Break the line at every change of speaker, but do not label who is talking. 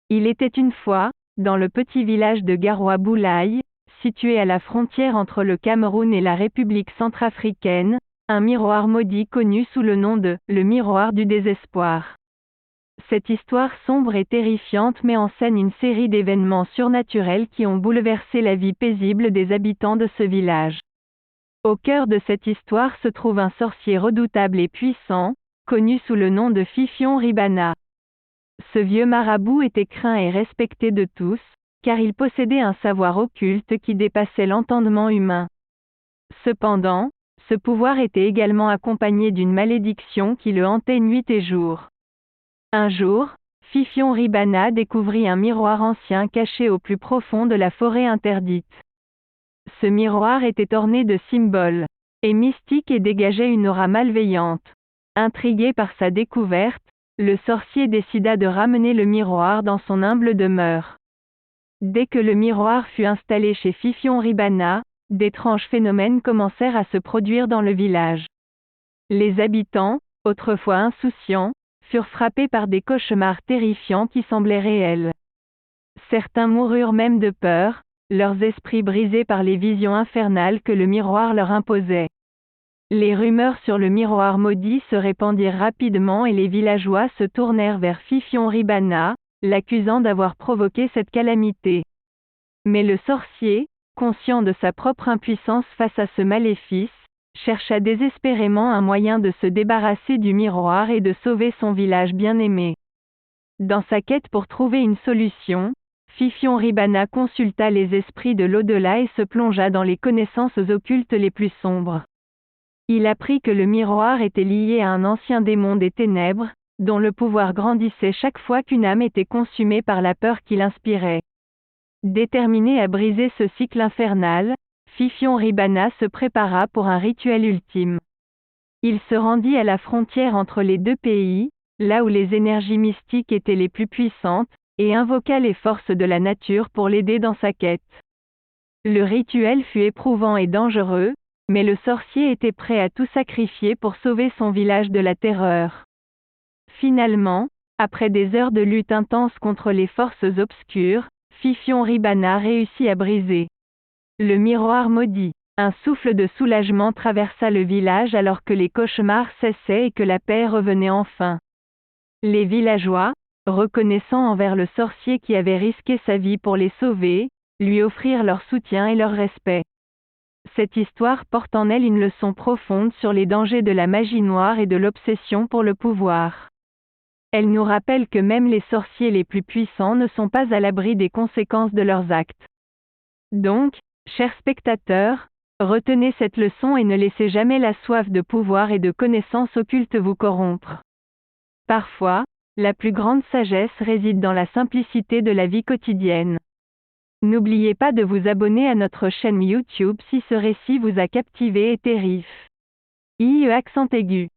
Il était une fois, dans le petit village de Garoua-Boulaye, situé à la frontière entre le Cameroun et la République centrafricaine, un miroir maudit connu sous le nom de « le miroir du désespoir ». Cette histoire sombre et terrifiante met en scène une série d'événements surnaturels qui ont bouleversé la vie paisible des habitants de ce village. Au cœur de cette histoire se trouve un sorcier redoutable et puissant, connu sous le nom de Fifion Ribana. Ce vieux marabout était craint et respecté de tous, car il possédait un savoir occulte qui dépassait l'entendement humain. Cependant, ce pouvoir était également accompagné d'une malédiction qui le hantait nuit et jour. Un jour, Fifion Ribana découvrit un miroir ancien caché au plus profond de la forêt interdite. Ce miroir était orné de symboles et mystique et dégageait une aura malveillante. Intrigué par sa découverte, le sorcier décida de ramener le miroir dans son humble demeure. Dès que le miroir fut installé chez Fifion Ribana, d'étranges phénomènes commencèrent à se produire dans le village. Les habitants, autrefois insouciants, furent frappés par des cauchemars terrifiants qui semblaient réels. Certains moururent même de peur, leurs esprits brisés par les visions infernales que le miroir leur imposait. Les rumeurs sur le miroir maudit se répandirent rapidement et les villageois se tournèrent vers Fifion Ribana, l'accusant d'avoir provoqué cette calamité. Mais le sorcier, conscient de sa propre impuissance face à ce maléfice, chercha désespérément un moyen de se débarrasser du miroir et de sauver son village bien-aimé. Dans sa quête pour trouver une solution, Fifion Ribana consulta les esprits de l'au-delà et se plongea dans les connaissances occultes les plus sombres. Il apprit que le miroir était lié à un ancien démon des ténèbres, dont le pouvoir grandissait chaque fois qu'une âme était consumée par la peur qu'il inspirait. Déterminé à briser ce cycle infernal, Fifion Ribana se prépara pour un rituel ultime. Il se rendit à la frontière entre les deux pays, là où les énergies mystiques étaient les plus puissantes, et invoqua les forces de la nature pour l'aider dans sa quête. Le rituel fut éprouvant et dangereux, mais le sorcier était prêt à tout sacrifier pour sauver son village de la terreur. Finalement, après des heures de lutte intense contre les forces obscures, Fifion Ribana réussit à briser le miroir maudit. Un souffle de soulagement traversa le village alors que les cauchemars cessaient et que la paix revenait enfin. Les villageois, reconnaissants envers le sorcier qui avait risqué sa vie pour les sauver, lui offrirent leur soutien et leur respect. Cette histoire porte en elle une leçon profonde sur les dangers de la magie noire et de l'obsession pour le pouvoir. Elle nous rappelle que même les sorciers les plus puissants ne sont pas à l'abri des conséquences de leurs actes. Donc, chers spectateurs, retenez cette leçon et ne laissez jamais la soif de pouvoir et de connaissances occultes vous corrompre. Parfois, la plus grande sagesse réside dans la simplicité de la vie quotidienne. N'oubliez pas de vous abonner à notre chaîne YouTube si ce récit vous a captivé et terrifié. Accent aigu.